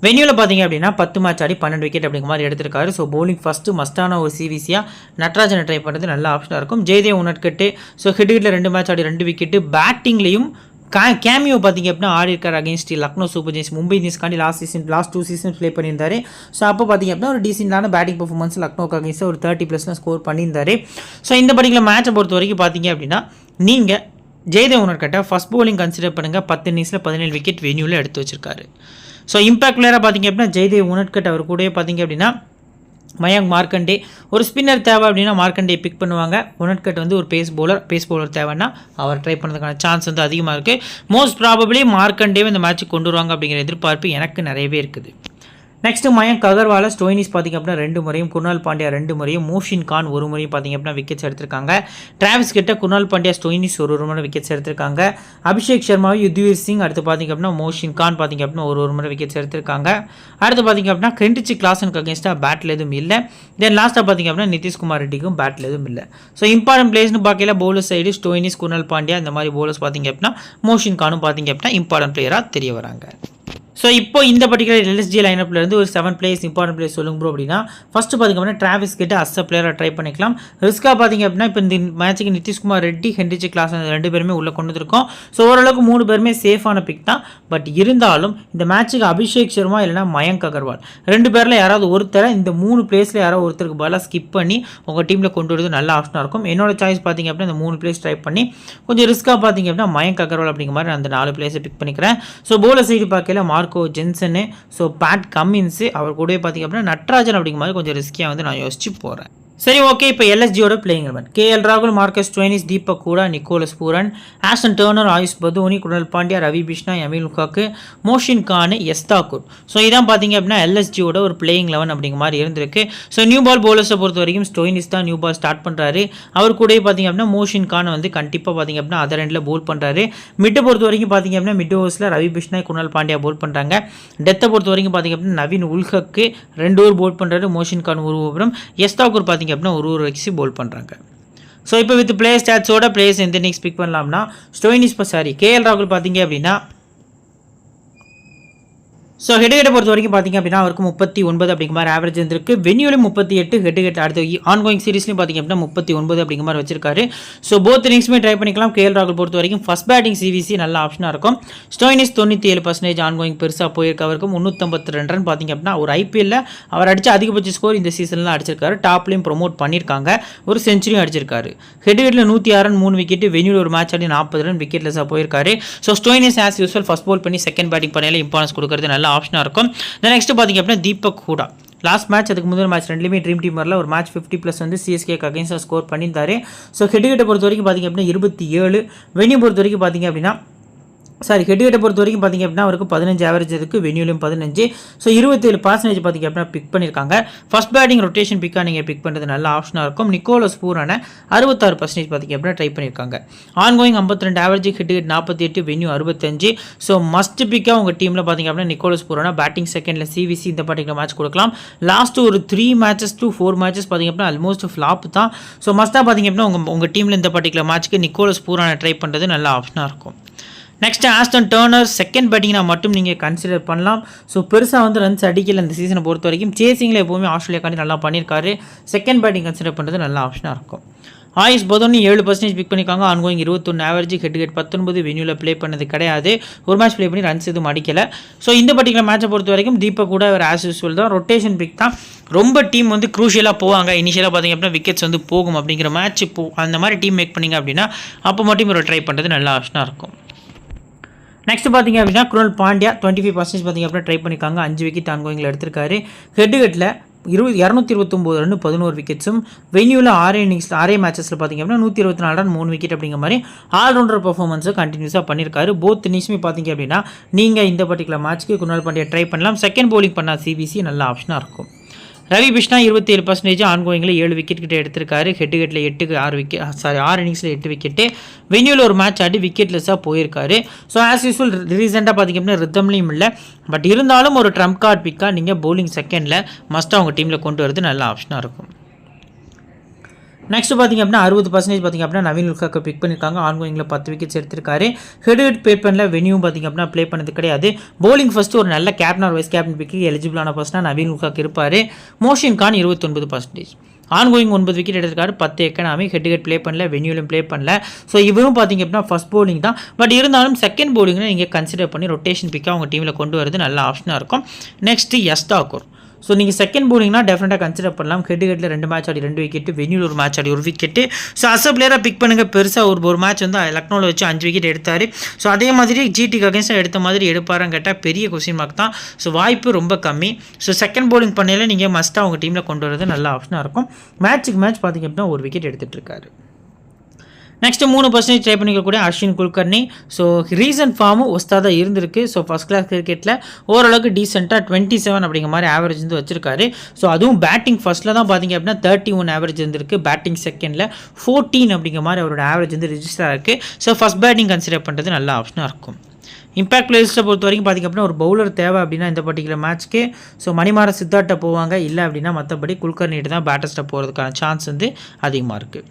வென்யூவில் பார்த்தீங்க அப்படின்னா 10 மேட்ச் ஆடி 12 விக்கெட் அப்படிங்கிற மாதிரி எடுத்திருக்காரு. ஸோ பவுலிங் ஃபஸ்ட்டு மஸ்டான ஒரு சிவிசியாக நட்ராஜனை ட்ரை பண்ணுறது நல்ல ஆப்ஷனாக இருக்கும். ஜெயதேவ் உனட்கட்டு ஸோ ஹெட்ஹிட்டில் 2 மேட்ச் ஆடி 2 விக்கெட்டு. பேட்டிங்லேயும் கேமியோ பார்த்திங்க அப்படின்னா ஆடி இருக்கார் against Lucknow super giants. Mumbai இந்தியன்ஸ்காண்டி லாஸ்ட் 2 சீசன்ஸ் ப்ளே பண்ணியிருந்தாரு. ஸோ அப்போ பார்த்திங்க அப்படின்னா ஒரு டீசெண்டான பேட்டிங் பர்ஃபார்மன்ஸ் லக்னோக்கு அகேன்ஸ்ட் ஒரு 30+ ஸ்கோர் பண்ணியிருந்தாரு. ஸோ இந்த பர்டிகுலர் மேட்சை பொறுத்த வரைக்கும் பார்த்தீங்க அப்படின்னா நீங்கள் ஜெயதேவ் உனட்கட்டை ஃபஸ்ட் பவுலிங் கன்சிடர் பண்ணுங்கள். 10 இன்னிங்ஸில் 17 விக்கெட் வென்யூவில் எடுத்து வச்சிருக்காரு. ஸோ இம்பாக்ட் பிளேயராக பார்த்திங்க அப்படின்னா ஜெயதேவ் உனட்கட் அவர் கூட பார்த்திங்க அப்படின்னா மயங்க் மார்க்கண்டே. ஒரு ஸ்பின்னர் தேவை அப்படின்னா மார்க்கண்டே பிக் பண்ணுவாங்க. உனட்கட் வந்து ஒரு பேஸ் பவுலர் தேவைன்னா அவர் ட்ரை பண்ணுறதுக்கான சான்ஸ் வந்து அதிகமாக இருக்குது. மோஸ்ட் ப்ராபபிளி மார்க்கண்டேவை இந்த மேட்ச்சுக்கு கொண்டு வருவாங்க அப்படிங்கிற எதிர்பார்ப்பு எனக்கு நிறையவே இருக்குது. நெக்ஸ்ட்டு மயங்க் அகர்வாலை ஸ்டோயினிஸ் பார்த்திங்க அப்படின்னா 2 முறையும், குர்னால் பாண்டியா 2 முறையும், மோஷின் கான் 1 முறையும் பார்த்திங்க அப்படின்னா விக்கெட்ஸ் எடுத்திருக்காங்க. டிராவிஸ் கிட்ட குர்னால் பாண்டியா ஸ்டோயினிஸ் ஒரு முறை விக்கெட்ஸ் எடுத்திருக்காங்க. அபிஷேக் சர்மாவை யுத்வீர் சிங் அடுத்து பார்த்திங்க அப்படின்னா மோஷின் கான் பார்த்திங்க அப்படின்னா ஒரு முறை விக்கெட்ஸ் எடுத்திருக்காங்க. அடுத்து பார்த்திங்க அப்படின்னா கெண்டிச்சி கிளாசனுக்கு அகேன்ஸ்டாக பேட்டில் எதுவும் இல்லை. தென் லாஸ்ட்டாக பார்த்திங்க அப்படின்னா நிதிஷ்குமார் ரெட்டிக்கும் பேட்டில் எதுவும் இல்லை. ஸோ இம்பார்ட்டன்ட் பிளேயர்ஸ்னு பார்க்கல bowler side Stoinis, Krunal Pandya இந்த மாதிரி பவுலர்ஸ் பார்த்திங்க அப்படின்னா மோஷின் கானும் பார்த்திங்க அப்படின்னா இம்பார்ட்டன்ட் பிளேயராக தெரிய வராங்க. ஸோ இப்போ இந்த பர்டிகுலர் எல்எஸ்ஜி லைனப்லேருந்து ஒரு 7 பிளேயர்ஸ் இம்பார்ட்டன்ட் பிளேயர்ஸ் சொல்லுங்க ப்ரோ அப்படின்னா ஃபஸ்ட்டு பார்த்திங்க அப்படின்னா டிராவிஸ் கிட்ட அஸ் பிளேயராக ட்ரை பண்ணிக்கலாம். ரிஸ்க்காக பார்த்திங்க அப்படின்னா இப்போ இந்த மேட்சுக்கு நிதிஷ்குமார் ரெட்டி, ஹென்ரிச்சி கிளாஸ் 2 பேருமே உள்ளே கொண்டு வந்திருக்கோம். ஸோ ஓரளவுக்கு 3 பேருமே சேஃபான பிக் தான். பட் இருந்தாலும் இந்த மேட்சுக்கு அபிஷேக் சர்மா இல்லைனா மயங்க் அகர்வால் 2 பேரில் யாராவது ஒருத்தரை இந்த 3 பிளேஸில் யாராவது ஒருத்தருக்கு பதிலாக ஸ்கிப் பண்ணி உங்கள் டீமில் கொண்டு வரது நல்ல ஆப்ஷனாக இருக்கும். என்னோட சாய்ஸ் பார்த்திங்க அப்படின்னா இந்த 3 பிளேஸ் ட்ரை பண்ணி கொஞ்சம் ரிஸ்க்காக பார்த்திங்க அப்படின்னா மயங்க் அகர்வால் அப்படிங்கிற மாதிரி அந்த 4 பிளேஸை பிக் பண்ணிக்கிறேன். ஸோ பவுலர் சைடு பார்க்கல மார்க்கோ ஜென்சனு, ஸோ பேட் கம்மின்ஸு அவர் கூட பார்த்திங்க அப்படின்னா நட்ராஜன் அப்படிங்கிற மாதிரி கொஞ்சம் ரிஸ்கியாக வந்து நான் யோசிச்சு போகிறேன். சரி ஓகே, இப்போ எல்எஸ்ஜியோட பிளேயிங் 11 கேஎல் ராகுல், Marcus Stoinis, Deepak Hooda, Nicholas Pooran, Ashton Turner, Ayush Badoni, Krunal Pandya, Ravi Bishnoi, எமில் லுகாக்கு, மோஷின் கான், எஸ் தாக்கூர். ஸோ இதான் பார்த்திங்க அப்படின்னா எல்எஸ்ஜியோட ஒரு பிளேயிங் 11 அப்படிங்கிற மாதிரி இருந்திருக்கு. ஸோ நியூ பால் பவுலர்ஸை பொறுத்த வரைக்கும் ஸ்டோயினிஸ் தான் நியூ பால் ஸ்டார்ட் பண்ணுறாரு. அவர் கூட பார்த்திங்க அப்படின்னா மோஷின் கான் வந்து கண்டிப்பாக பார்த்திங்க அப்படின்னா அதர் எண்டில் போல் பண்ணுறாரு. மிட்டை பொறுத்த வரைக்கும் பார்த்திங்க அப்படின்னா மிட் ஓவர்ஸில் ரவி பிஷ்னா, குர்னால் பாண்டியா போல் பண்ணுறாங்க. டெத்தை பொறுத்த வரைக்கும் பார்த்திங்க அப்படின்னா நவீன் உல்ஹக்கு 2 ஓவர் போல் பண்ணுறாரு. மோஷின் கான் 1 ஓவரும், எஸ் தாக்கூர் பார்த்திங்க அப்படின்னா 1 ஓவர் வச்சு போல் பண்ணுறாங்க. ஸோ இப்போ வித் பிளேயர் ஸ்டாட்ஸோட பிளேயர்ஸ் எந்த இன்னிங்ஸ் பிக் பண்ணலாம்னா ஸ்டோயினிஸ் கேஎல் ராகுல் பார்த்தீங்க அப்படின்னா ஸோ ஹெட்ஹிட்டை பொறுத்த வரைக்கும் பார்த்திங்க அப்படின்னா அவருக்கு 39 அப்படிங்கிற மாதிரி ஆவரேஜ் இருந்திருக்கு. வென்யூலையும் 38, ஹெட்ஹிட் அடுத்த ஆன்கோயிங் சீரிஸ்லையும் பார்த்திங்க அப்படின்னா 39 அப்படிங்கிற மாதிரி வச்சிருக்காரு. ஸோ போத் இன்னிங்ஸுமே ட்ரை பண்ணிக்கலாம். கேஎல் ராகுல் பொறுத்த வரைக்கும் ஃபஸ்ட் பேட்டிங் சிவிசி நல்ல ஆப்ஷனாக இருக்கும். ஸ்டோயினிஸ் 97% ஆன்கோயிங் பெருசாக போயிருக்க அவருக்கு 352 ரன் பார்த்திங்க அப்படின்னா ஒரு ஐபிஎல்லில் அவர் அடித்த அதிகபட்ச ஸ்கோர் இந்த சீசனில் அடிச்சிருக்காரு. டாப்லையும் ப்ரொமோட் பண்ணியிருக்காங்க. ஒரு செஞ்சுரியும் அடிச்சிருக்காரு. ஹெட்ஹிட்டில் 106 ரன் 3 விக்கெட்டு, வென்யூவில் ஒரு மேட்ச் ஆடி 40 ரன் விக்கெட்லெஸ்ஸாக போயிருக்காரு. So Stoinis as usual first bowl பண்ணி செகண்ட் பேட்டிங் பண்ணையில் இம்பார்ட்டன்ஸ் கொடுக்குறது நல்ல ஆப்ஷனாக இருக்கும். நெக்ஸ்ட் பார்த்திங்க அப்படின்னா தீபக் ஹூடா லாஸ்ட் மேட்ச் அதுக்கு முதல் மேட்ச் 2லேயுமே ட்ரீம் டீம் வரல. ஒரு மேட்ச் 50+ வந்து சிஎஸ்கேக்கு அகைன்ஸ்டாக ஸ்கோர் பண்ணியிருந்தாரு. ஸோ ஹெட்ஹிட்டை பொறுத்த வரைக்கும் பார்த்திங்க அப்படின்னா 27, வென்யூ பொறுத்த வரைக்கும் பார்த்திங்க அப்படின்னா ஹெட்ஹிட்டை பொறுத்த வரைக்கும் பார்த்திங்க அப்படின்னா அவருக்கு 15 ஆவரேஜ் இருக்குது. வென்யூலையும் 15. ஸோ 27% பார்த்திங்க அப்படின்னா பிக் பண்ணியிருக்காங்க. ஃபஸ்ட் பேட்டிங் ரொட்டேஷன் பிக்காக நீங்கள் பிக் பண்ணுறது நல்ல ஆப்ஷனாக இருக்கும். நிக்கோலஸ் பூரான 66% பார்த்திங்க அப்படின்னா ட்ரை பண்ணியிருக்காங்க. ஆன்கோயிங் 52 ஆவரேஜ், ஹெட்ஹிட் 48, வென்யூ 65. ஸோ மஸ்ட் பிக்காக உங்கள் டீமில் பார்த்திங்க அப்படின்னா நிக்கோலஸ் பூரான பேட்டிங் செகண்டில் சிவிசி இந்த பர்டிகுலர் மேட்ச் கொடுக்கலாம். லாஸ்ட்டு ஒரு 3 மேட்சஸ் to 4 மேட்சஸ் பார்த்திங்க அப்படின்னா ஆல்மோஸ்ட் ஃப்ளாப் தான். ஸோ மஸ்ட்டாக பார்த்திங்க அப்படின்னா உங்கள் டீமில் இந்த பர்டிகுலர் மேட்ச்சுக்கு நிக்கோலஸ் பூரான ட்ரை பண்ணுறது நல்ல ஆப்ஷனாக இருக்கும். நெக்ஸ்ட் ஆஸ்டன் டர்னர் செகண்ட் பேட்டிங்னா மட்டும் நீங்கள் கன்சிடர் பண்ணலாம். ஸோ பெருசாக வந்து ரன்ஸ் அடிக்கல இந்த சீசனை பொறுத்த வரைக்கும். சேசிங்கில் எப்போவுமே ஆஸ்திரேலியாக்காண்டி நல்லா பண்ணியிருக்காரு. செகண்ட் பேட்டிங் கன்சிடர் பண்ணுறது நல்ல ஆப்ஷனாக இருக்கும். ஆயுஷ் பதோனி 7% பிக் பண்ணியிருக்காங்க. ஆன்கோயிங் 21 ஆவரேஜ், ஹெட்ஹிட் 19, வென்யூவில் ப்ளே பண்ணது கிடையாது. ஒரு மேட்ச் ப்ளே பண்ணி ரன்ஸ் எதுவும் அடிக்கலை. ஸோ இந்த பர்டிகுலர் மேட்சை பொறுத்த வரைக்கும் தீபக் கூட அவர் ஆஸ் யூஸ்வல் தான் ரொட்டேஷன் பிக் தான். ரொம்ப டீம் வந்து க்ரூஷியலாக போவாங்க. இனிஷியலாக பார்த்திங்க அப்படின்னா விக்கெட்ஸ் வந்து போகும் அப்படிங்கிற மேட்ச் அந்த மாதிரி டீம் மேக் பண்ணிங்க அப்படின்னா அப்போ மட்டும் ஒரு ட்ரை பண்ணுறது நல்ல ஆப்ஷனாக இருக்கும். நெக்ஸ்ட் பார்த்திங்க அப்படின்னா குர்னால் பாண்டியா 25% பார்த்திங்க அப்படின்னா ட்ரை பண்ணியிருக்காங்க. 5 விக்கெட் ஆன்கோயிங்கில் எடுத்திருக்காரு. ஹெட்ஹிட்டில் 229 ரன் 11 விக்கெட்ஸும், வென்யூவில் 6 மேட்சஸில் பார்த்திங்க அப்படின்னா 124 ரன் 3 விக்கெட் அப்படிங்கிற மாதிரி ஆல்ரவுண்டர் பர்ஃபார்மன்ஸை கண்டினியூஸாக பண்ணியிருக்காரு. போத் இன்னிங்ஸுமே பார்த்திங்க அப்படின்னா நீங்கள் இந்த பர்டிகுலர் மேட்ச்க்கு குர்னால் பாண்டியா ட்ரை பண்ணலாம். செகண்ட் பவுலிங் பண்ண சிவிசி நல்ல ஆப்ஷனாக இருக்கும். ரவி பிஷ்னா 27% ஆன்கோயிங்கில் 7 விக்கெட் கிட்ட எடுத்திருக்காரு. ஹெட்ஹிட்டில் 6 இன்னிங்ஸில் 8 விக்கெட்டு, வென்யூவில் ஒரு மேட்ச் ஆடி விக்கெட்லெஸ்ஸாக போயிருக்காரு. ஸோ ஆஸ் யூஸ்வல் ரீசெண்டாக பார்த்திங்க அப்படின்னா ரித்தம்லையும் இல்லை. பட் இருந்தாலும் ஒரு ட்ரம்ப் கார்டு பிக்காக நீங்கள் பவுலிங் செகண்டில் மஸ்ட்டாக உங்கள் டீமில் கொண்டு வரது நல்ல ஆப்ஷனாக இருக்கும். நெக்ஸ்ட் பார்த்திங்க அப்படின்னா 60% பார்த்திங்க அப்படின்னா நவீன் உல்ஹாக்கை பிக் பண்ணியிருக்காங்க. ஆன்கோயிங்கில் 10 விக்கெட்ஸ் எடுத்திருக்காரு. ஹெட் ப்ளே பண்ணல, வெனியும் பார்த்திங்க அப்படின்னா ப்ளே பண்ணது கிடையாது. பவுலிங் ஃபஸ்ட்டு ஒரு நல்ல கேப்டன் ஆர் வைஸ் கேப்டன் பிக்கு எலிஜிபிளான பர்சனாக நவீன் உல்ஹாக் இருப்பார். மோஷின் கான் 29%. ஆன்கோயிங் 9 விக்கெட் எடுத்திருக்காரு. 10 எக்கனாமி. ஹெட் ப்ளே பண்ணல, வெனியூலும் ப்ளே பண்ணல. ஸோ இவரும் பார்த்திங்க அப்படின்னா ஃபஸ்ட் பவுலிங் தான். பட் இருந்தாலும் செகண்ட் பவுலிங்னு நீங்கள் கன்சிடர் பண்ணி ரொட்டேஷன் பிக்காக உங்கள் டீமில் கொண்டு வரது நல்ல ஆப்ஷனாக இருக்கும். நெக்ஸ்ட்டு யஷ் தாக்கூர். ஸோ நீங்கள் செகண்ட் பவுலிங்னா டெஃபினட்டாக கன்சிடர் பண்ணலாம். ஹெட்டில் 2 மேட்ச் ஆடி 2 விக்கெட்டு, வெனியூல் ஒரு match Aadi 1 wicket. So as a பிளேயராக பிக் பண்ணுங்கள். பெருசாக ஒரு மேட்ச் வந்து லக்னோவில் வச்சு 5 விக்கெட் எடுத்தார். ஸோ அதே மாதிரி ஜிடிக்கு அகேன்ஸ்டாக எடுத்த மாதிரி எடுப்பாரான்னு கேட்டால் பெரிய கொஸ்டின் மார்க் தான். ஸோ வாய்ப்பு ரொம்ப கம்மி. ஸோ செகண்ட் பவுலிங் பண்ணையில் நீங்கள் மஸ்ட்டாக உங்கள் டீமில் கொண்டு வரது நல்ல ஆப்ஷனாக இருக்கும். மேட்ச்சுக்கு மேட்ச் பார்த்திங்க அப்படின்னா 1 விக்கெட் எடுத்துகிட்டு இருக்காரு. நெக்ஸ்ட்டு 3% ட்ரை பண்ணிக்கக்கூடிய அஸ்வின் குல்கர்னி. ஸோ ரீசன்ட் ஃபார்மும் ஒஸ்தாக இருந்திருக்கு. ஸோ ஃபஸ்ட் கிளாஸ் கிரிக்கெட்டில் ஓரளவுக்கு டீசெண்டாக 27 அப்படிங்கிற மாதிரி ஆவரேஜ் வந்து வச்சிருக்காரு. ஸோ அதுவும் பேட்டிங் ஃபஸ்ட்டில் தான் பார்த்திங்க அப்படின்னா 31 ஆவரேஜ் இருந்திருக்கு. பேட்டிங் செகண்டில் 14 அப்படிங்கிற மாதிரி அவரோட ஆவரேஜ் வந்து ரிஜிஸ்டர் இருக்குது. ஸோ ஃபஸ்ட் பேட்டிங் கன்சிடர் பண்ணுறது நல்ல ஆப்ஷனாக இருக்கும். இம்பாக்ட் பிளேயர்ஸை பொறுத்த வரைக்கும் பார்த்திங்க அப்படின்னா ஒரு பவுலர் தேவை அப்படின்னா இந்த பர்டிகுலர் மேட்ச்க்கு ஸோ மணிமாற சித்தார்ட்ட போவாங்க. இல்லை அப்படின்னா மற்றபடி குல்கர்னிட்டு தான் பேட்டர்ஸ்ட்டை போகிறதுக்கான சான்ஸ் வந்து அதிகமாக இருக்குது.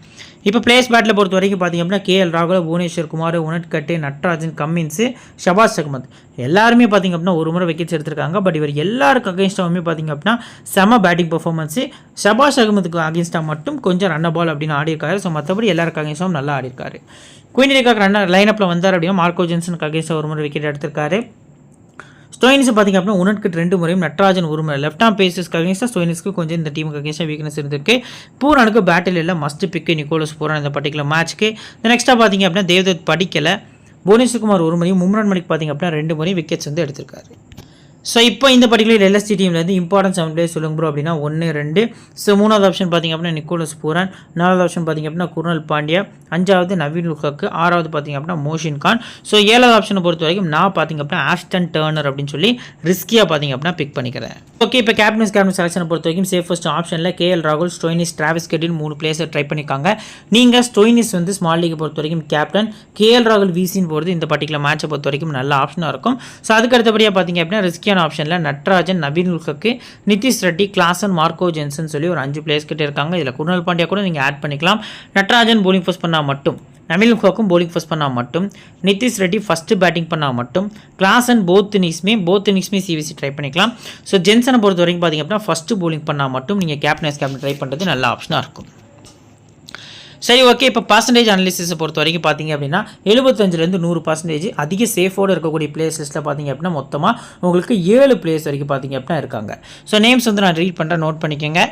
இப்போ பிளேஸ் பேட்டில் பொறுத்த வரைக்கும் பார்த்திங்க அப்படின்னா கேஎல் ராகுல், புவனேஸ்வர் குமார், உனட்கட்டு, நட்ராஜன், கம்மின்ஸு, ஷபாஸ் அகமத் எல்லாருமே பார்த்திங்க அப்படின்னா ஒரு முறை விக்கெட்ஸ் எடுத்திருக்காங்க. பட் இவர் எல்லாருக்கும் அகேன்ஸ்டாகவுமே பார்த்திங்க அப்படின்னா செம பேட்டிங் பர்ஃபார்மன்ஸு. ஷபாஸ் அகமதுக்கு அகேன்ஸ்டாக மட்டும் கொஞ்சம் ரன் பால் அப்படின்னு ஆடிருக்காரு. ஸோ மற்றபடி எல்லாருக்கும் அகேன்ஸ்டாகவும் நல்லா ஆடிருக்காரு. குயின் ரேகாக் லைனப்பில் வந்தார் அப்படின்னா மார்க்கோ ஜென்சனுக்கு அகேன்ஸ்டாக ஒரு முறை விக்கெட் எடுத்திருக்காரு. ஸ்டோயினிஸ் பார்த்திங்க அப்படின்னா உனட்கட் 2 முறையும், நட்ராஜன் 1 முறை. லெஃப்ட் ஆம் பேசஸ்க்கு அகேன்ஸ்டாக ஸ்டோயினிஸ்க்கு கொஞ்சம் இந்த டீமுக்கு அகேன்ஸ்டாக வீக்னஸ் இருந்திருக்கு. பூரானுக்கு பேட்டில் இல்லை, மஸ்ட் பிக்கு நிக்கோலஸ் பூரான் இந்த பர்டிகுலர் மேட்ச்க்கு. நெக்ஸ்ட்டாக பார்த்திங்க அப்படின்னா தேவ்தத் படிக்கலை. புவனேஸ்வர் குமார் 1 முறையும், மும்ரான் மலிக் பார்த்திங்க அப்படின்னா 2 முறையும் விக்கெட்ஸ் வந்து எடுத்திருக்காரு. ஸோ இப்போ இந்த பர்டிகுலர் எல்எஸ்டி டீம்லேருந்து இம்பார்ட்டன்ஸ் 7 பிளேயர்ஸ் சொல்லுங்க ப்ரோ அப்படின்னா 1, 2. ஸோ 3வது ஆப்ஷன் பார்த்திங்க அப்படின்னா நிக்கோலஸ் பூரான். 4வது ஆப்ஷன் பார்த்திங்க அப்படின்னா குர்னல் பாண்டியா. 5வது நவீன் உல்ஹாக். 6வது பார்த்திங்க அப்படின்னா மோஷின் கான். ஸோ 7வது ஆப்ஷனை பொறுத்த வரைக்கும் நான் பார்த்திங்க அப்படின்னா ஆஸ்டன் டர்னர் அப்படின்னு சொல்லி ரிஸ்கியாக பார்த்திங்க அப்படின்னா பிக் பண்ணிக்கிறேன். ஓகே, இப்போ கேப்டன் செலக்ஷனை பொறுத்த வரைக்கும் சேஃபஸ்ட் ஆப்ஷனில் கேஎல் ராகுல், ஸ்டோயினிஸ், டிராவிஸ் கெட்டின் 3 பிளேயர்ஸை ட்ரை பண்ணிக்காங்க. நீங்கள் ஸ்டோயினிஸ் வந்து ஸ்மால் லீக்கை பொறுத்த வரைக்கும் கேப்டன், கேஎல் ராகுல் விசின்னு போகிறது இந்த பர்டிகுலர் மேட்சை பொறுத்த வரைக்கும் நல்ல ஆப்ஷனாக இருக்கும். ஸோ அதுக்கு அடுத்தபடியாக பார்த்திங்க அப்படின்னா ரிஸ்கியான ஆப்ஷனில் Natarajan, Naveen Ulhaq, Nitish Reddy, Klaasen, Marco Jansen சொல்லி ஒரு 5 பிளேயர்ஸ் கிட்டே இருக்காங்க. இதில் குர்னல் பாண்டியா கூட நீங்கள் ஆட் பண்ணிக்கலாம். நட்ராஜன் போலிங் ஃபர்ஸ்ட் பண்ணால் மட்டும், நவீன் உல்ஹாக்கும் போலிங் ஃபர்ஸ்ட் பண்ணால் மட்டும், நிதிஷ் ரெட்டி ஃபஸ்ட்டு பேட்டிங் பண்ணால் மட்டும், கிளாசன் போத் இன்னிங்ஸ்மே சிவிசி ட்ரை பண்ணிக்கலாம். ஸோ ஜென்சனை பொறுத்த வரைக்கும் பார்த்திங்க அப்படின்னா ஃபஸ்ட்டு போலிங் பண்ணால் மட்டும் நீங்கள் கேப்டன் ட்ரை பண்ணுறது நல்ல ஆப்ஷனாக இருக்கும். சரி, ஓகே. இப்போ பர்சன்டேஜ் அனாலிசிஸை பொறுத்த வரைக்கும் பார்த்திங்க அப்படின்னா 75% 100% அதிக சேஃபோடு இருக்கக்கூடிய பிளேயர்ஸ் லிஸ்ட்டில் பார்த்திங்க அப்படின்னா மொத்தமாக உங்களுக்கு 7 பிளேயர்ஸ் வரைக்கும் பார்த்திங்க அப்படின்னா இருக்காங்க. ஸோ நேம்ஸ் வந்து நான் ரீட் பண்ணுறேன், நோட் பண்ணிக்கோங்க.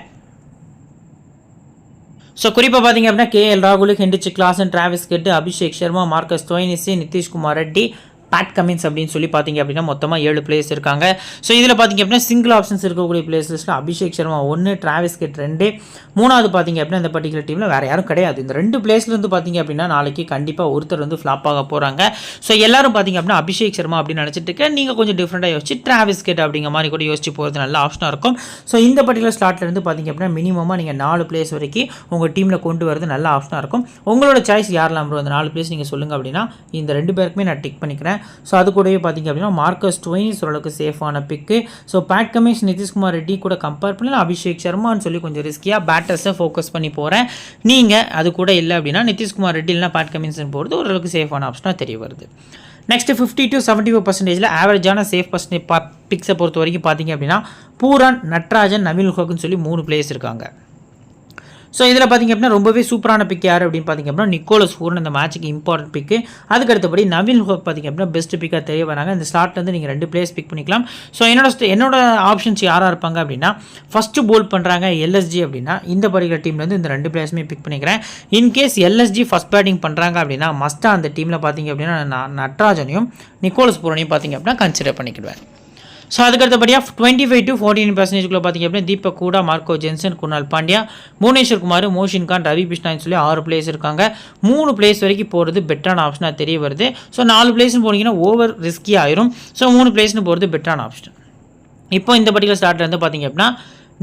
ஸோ குறிப்பாக பார்த்திங்க அப்படின்னா கேஎல் ராகுல், Heinrich Klaasen, Travis Head, Abhishek Sharma, Marcus Stoinis, Nitish Kumar Reddy, Pat Cummins அப்படின்னு சொல்லி பார்த்திங்க அப்படின்னா மொத்தமாக 7 பிளேயர்ஸ் இருக்காங்க. ஸோ இதில் பார்த்திங்க அப்படின்னா சிங்கிள் ஆப்ஷன்ஸ் இருக்கக்கூடிய பிளேயர்ஸ் லிஸ்ட்டில் அபிஷேக் சர்மா 1, டிராவிஸ் கெட் 2, 3வது பார்த்திங்க அப்படின்னா இந்த பர்டிகுலர் டீமில் வேறு யாரும் கிடையாது. இந்த 2 பிளேஸ்லேருந்து பார்த்திங்க அப்படின்னா நாளைக்கு கண்டிப்பாக ஒருத்தர் வந்து ஃப்ளாப் ஆக போகிறாங்க. ஸோ எல்லாரும் பார்த்திங்க அப்படின்னா அபிஷேக் சர்மா அப்படின்னு நினச்சிட்டு இருக்க, நீங்கள் கொஞ்சம் டிஃப்ரெண்ட்டாக யோசிச்சு டிராவிஸ் கெட் அப்படிங்கிற மாதிரி கூட யோசிச்சு போகிறது நல்ல ஆப்ஷனாக இருக்கும். ஸோ இந்த பர்டிகுலர் ஸ்லாட்லேருந்து பார்த்திங்க அப்படின்னா மினிமமாக நீங்கள் 4 பிளேஸ் வரைக்கும் உங்கள் டீமில் கொண்டு வரது நல்ல ஆப்ஷனாக இருக்கும். உங்களோட சாய்ஸ் யாரெல்லாம் ப்ரோ அந்த 4 பிளேஸ் நீங்கள் சொல்லுங்கள் அப்படின்னா இந்த 2 பேருக்குமே நான் டிக் பண்ணிக்கிறேன். ஸோ அது கூடவே பார்த்திங்க அப்படின்னா மார்க்கஸ் ஸ்டோயினிஸ் ஓரளவுக்கு சேஃபான பிக்கு. So Pat Cummins, Nitish Kumar Reddy கூட கம்பேர் பண்ணலாம். அபிஷேக் சர்மான்னு சொல்லி கொஞ்சம் ரிஸ்கியாக பேட்டர்ஸை ஃபோக்கஸ் பண்ணி போகிறேன். நீங்கள் அது கூட இல்லை அப்படின்னா நிதிஷ்குமார் ரெட்டி இல்லைனா பேட் கமின்ஸ்னு போகிறது ஓரளவுக்கு சேஃபான ஆப்ஷனாக தெரிய வருது. நெக்ஸ்ட் 50 to 75% ஆவரேஜான சேஃப் பிக்ஸை பொறுத்த வரைக்கும் பார்த்திங்க அப்படின்னா பூரான், நட்ராஜன், நவீன் உல்ஹாக்னு சொல்லி 3 பிளேயர்ஸ் இருக்காங்க. ஸோ இதில் பார்த்திங்க அப்படின்னா ரொம்பவே சூப்பரான பிக் யார் அப்படின்னு பார்த்திங்க அப்படின்னா நிக்கோலஸ் பூரான் இந்த மேட்ச்சுக்கு இம்பார்ட்டன்ட் பிக்கு. அதுக்கு அடுத்தபடி நவீன் உல்ஹாக் பார்த்திங்க அப்படின்னா பெஸ்ட் பிக்காக தெரிய வராங்க. இந்த ஸ்லாட்லேருந்து நீங்கள் 2 பிளேயர்ஸ் பிக் பண்ணிக்கலாம். ஸோ என்னோட ஆப்ஷன்ஸ் யாராக இருப்பாங்க அப்படின்னா ஃபஸ்ட்டு போல் பண்ணுறாங்க எல்எஸ்ஜி அப்படின்னா இந்த பர்டிகுலர் டீம்லேருந்து இந்த 2 பிளேயர்ஸுமே பிக் பண்ணிக்கிறேன். இன்கேஸ் எல்எஸ்ஜி ஃபஸ்ட் பேட்டிங் பண்ணுறாங்க அப்படின்னா மஸ்ட்டாக அந்த டீமில் பார்த்திங்க அப்படின்னா நட்ராஜனையும் நிக்கோலஸ் பூரானையும் பார்த்திங்க அப்படின்னா கன்சிடர் பண்ணிக்கிடுவேன். ஸோ அதுக்கடுத்தபடியாக 25 to 14% பார்த்திங்க அப்படின்னா தீபக் கூடா, மார்க்கோ ஜென்சன், குர்னல் பாண்டியா, புவனேஸ்வர் குமார், மோஷின் கான், ரவி பிஷ்னான்னு சொல்லி 6 பிளேயர்ஸ் இருக்காங்க. 3 பிளேயர்ஸ் வரைக்கும் போகிறது பெட்டரான ஆப்ஷனாக தெரிய வருது. ஸோ 4 பிளேயர்ஸ்னு போனீங்கன்னா ஓவர் ரிஸ்கி ஆயிரும். ஸோ 3 பிளேயர்ஸ்னு போகிறது பெட்டரான ஆப்ஷன். இப்போ இந்த பர்டிகுலர் ஸ்டார்ட்லேருந்து பார்த்திங்க அப்படின்னா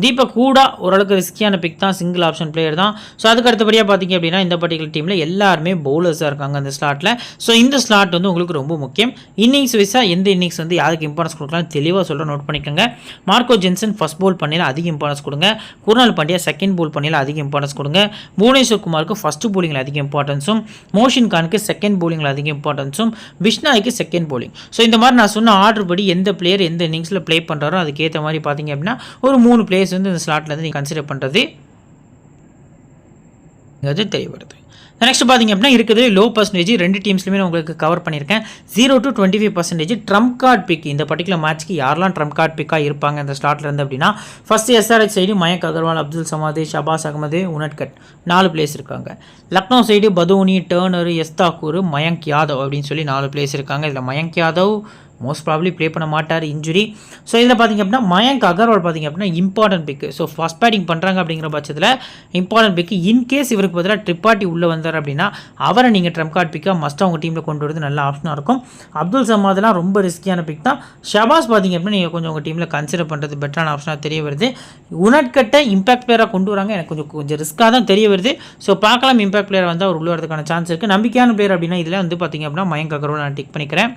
தீபக் கூட ஓரளவுக்கு ரிஸ்கியான பிக் தான், சிங்கிள் ஆப்ஷன் பிளேயர் தான். ஸோ அதுக்கு அடுத்தபடியாக பார்த்தீங்க அப்படின்னா இந்த பர்டிகுலர் டீமில் எல்லாருமே பவுலர்ஸாக இருக்காங்க அந்த ஸ்லாட்டில். ஸோ இந்த ஸ்லாட் வந்து உங்களுக்கு ரொம்ப முக்கியம். இன்னிங்ஸ் வைஸாக எந்த இன்னிங்ஸ் வந்து யாருக்கு இம்பார்ட்டன்ஸ் கொடுக்கலாம் தெளிவாக சொல்கிற நோட் பண்ணிக்கோங்க. மார்க்கோ ஜென்சன் ஃபர்ஸ்ட் போல் பண்ணியில் அதிக இம்பார்ட்டன்ஸ் கொடுங்க. குருணால் பாண்டியா செகண்ட் போல் பண்ணியில் அதிக இம்பார்ட்டன்ஸ் கொடுங்க. புவனேஸ்வர் குமாருக்கு ஃபர்ஸ்ட் போலிங்கில் அதிக இம்பார்ட்டன்ஸும், மோஷின் கானுக்கு செகண்ட் போலிங்கில் அதிக இம்பார்ட்டன்ஸும், பிஷ்னாய்க்கு செகண்ட் போலிங். ஸோ இந்த மாதிரி நான் சொன்ன ஆர்டர் படி எந்த பிளேயர் எந்த இன்னிங்ஸில் ப்ளே பண்ணுறாரோ அதுக்கேற்ற மாதிரி பார்த்தீங்க அப்படின்னா ஒரு 3 பிளேயர்ஸ் வந்து இந்த ஸ்லாட்டில் வந்து நீங்கள் கன்சிடர் பண்ணுறது அது தெரிய வருது. நெக்ஸ்ட் பார்த்தீங்க அப்படின்னா இருக்குது லோ பர்சன்டேஜ் ரெண்டு டீம்ஸ்லையுமே நான் உங்களுக்கு கவர் பண்ணியிருக்கேன். 0 to 25% ட்ரம்ப் கார்டு பிக். இந்த பர்டிகுலர் மேட்ச்க்கு யாரெல்லாம் ட்ரம்ப் கார்டு பிக்காக இருப்பாங்க இந்த ஸ்லாட்டில் இருந்து அப்படின்னா first SRH side Mayank Agarwal, Abdul Samad, Shabaz Ahmed, Unadkat 4 place இருக்காங்க. லக்னோ சைடு பதோனி, டர்னர், எஸ்தாக்கூர், மயங்க் யாதவ் அப்படின்னு சொல்லி 4 பிளேஸ் இருக்காங்க. இதில் Mayank Yadav most probably play பண்ண மாட்டார், இன்ஜுரி. ஸோ இதில் பார்த்திங்க அப்படின்னா மயங்க் அகர்வால் பார்த்திங்க அப்படின்னா இம்பார்ட்டன்ட் பிக்கு. ஸோ ஃபஸ்ட் பேட்டிங் பண்ணுறாங்க அப்படிங்கிற பட்சத்தில் இம்பார்ட்டன்ட் பிக்கு. இன்கேஸ் இவருக்கு பதிலாக ட்ரிப்பாட்டி உள்ளே வந்தார் அப்படின்னா அவரை நீங்கள் ட்ரம்ப் கார்டு பிக்காக மஸ்ட்டாக உங்கள் டீமில் கொண்டு வரது நல்ல ஆப்ஷனாக இருக்கும். அப்துல் சமாத்லாம் ரொம்ப ரிஸ்கியான பிக் தான். ஷபாஸ் பார்த்திங்க அப்படின்னா நீங்கள் கொஞ்சம் உங்கள் டீமில் கன்சிடர் பண்ணுறது பெட்டரான ஆப்ஷனாக தெரிய வருது. உனட்கட்டை இம்பாக்ட் பிளேயராக கொண்டு வராங்க, எனக்கு கொஞ்சம் ரிஸ்க்காக தான் தெரிய வருது. ஸோ பார்க்கலாம் இம்பாக்ட் பிளேயர் வந்து அவர் உள்ள வரதுக்கான சான்ஸ் இருக்குது. நம்பிக்கையான பிளேயர் அப்படின்னா இதில் வந்து பார்த்திங்க அப்படின்னா மயங்க் அகர்வால் நான் டிக் பண்ணிக்கிறேன்.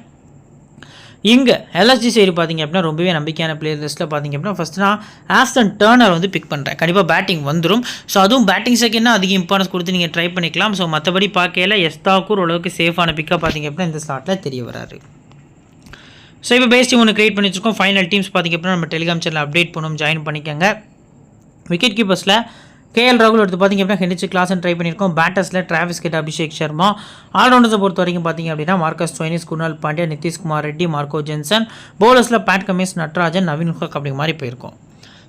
இங்கே LSG சைடு பார்த்திங்க அப்படின்னா ரொம்பவே நம்பிக்கையான பிளேயர் லிஸ்ட்டில் பார்த்திங்க அப்படின்னா ஃபஸ்ட்டு நான் ஆஸ்டன் டர்னர் வந்து பிக் பண்ணுறேன். கண்டிப்பாக பேட்டிங் வந்துடும். ஸோ அதுவும் பேட்டிங் செகண்ட்னா அதிக இம்பார்ட்டன்ஸ் கொடுத்து நீங்கள் ட்ரை பண்ணிக்கலாம். ஸோ மற்றபடி பார்க்கையில் எஸ்தாக்கூர் ஓரளவுக்கு சேஃபான பிக்காக பார்த்திங்க அப்படின்னா இந்த ஸ்லாட்டில் தெரிய வராரு. ஸோ இப்போ பேஸ் டீம் ஒன்று கிரியேட் பண்ணி வச்சுருக்கோம். ஃபைனல் டீம்ஸ் பார்த்திங்க அப்படின்னா நம்ம டெலிகிராம் சேனல் அப்டேட் பண்ணுவோம், ஜாயின் பண்ணிக்கோங்க. விக்கெட் கீப்பர்ஸில் KL ராகுல் எடுத்து பார்த்திங்க அப்படின்னா ஹெனிச் கிளாஸன் ட்ரை பண்ணியிருக்கோம். பேட்டர்ஸில் டிராவிஸ் ஹெட், அபிஷேக் சர்மா. ஆல்ரவுண்டர்ஸை பொறுத்த வரைக்கும் பார்த்திங்க அப்படின்னா Marcus Stoinis, Krunal Pandya, Nitish Kumar Reddy, Marco Jansen. பவுலர்ஸில் பேட் கமின்ஸ், நட்ராஜன், நவீன் உல்ஹக் அப்படிங்கிற மாதிரி போயிருக்கோம்.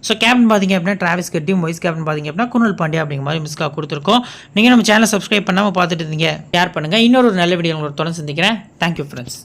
ஸோ கேப்டன் பார்த்திங்க அப்படின்னா டிராவிஸ் ஹெட்டையும், வைஸ் கேப்டன் பார்த்திங்க அப்படின்னா குருணால் பாண்டியா அப்படிங்கிற மாதிரி மிஸ்காக கொடுத்துருக்கோம். நீங்கள் நம்ம சேனலை சப்ஸ்கிரைப் பண்ணாமல் பார்த்துட்டு இருந்தீங்க, ஷேர் பண்ணுங்கள். இன்னொரு நல்ல வீடியோ உங்களுக்கு தொடர்ந்து சந்திக்கிறேன். Thank you friends.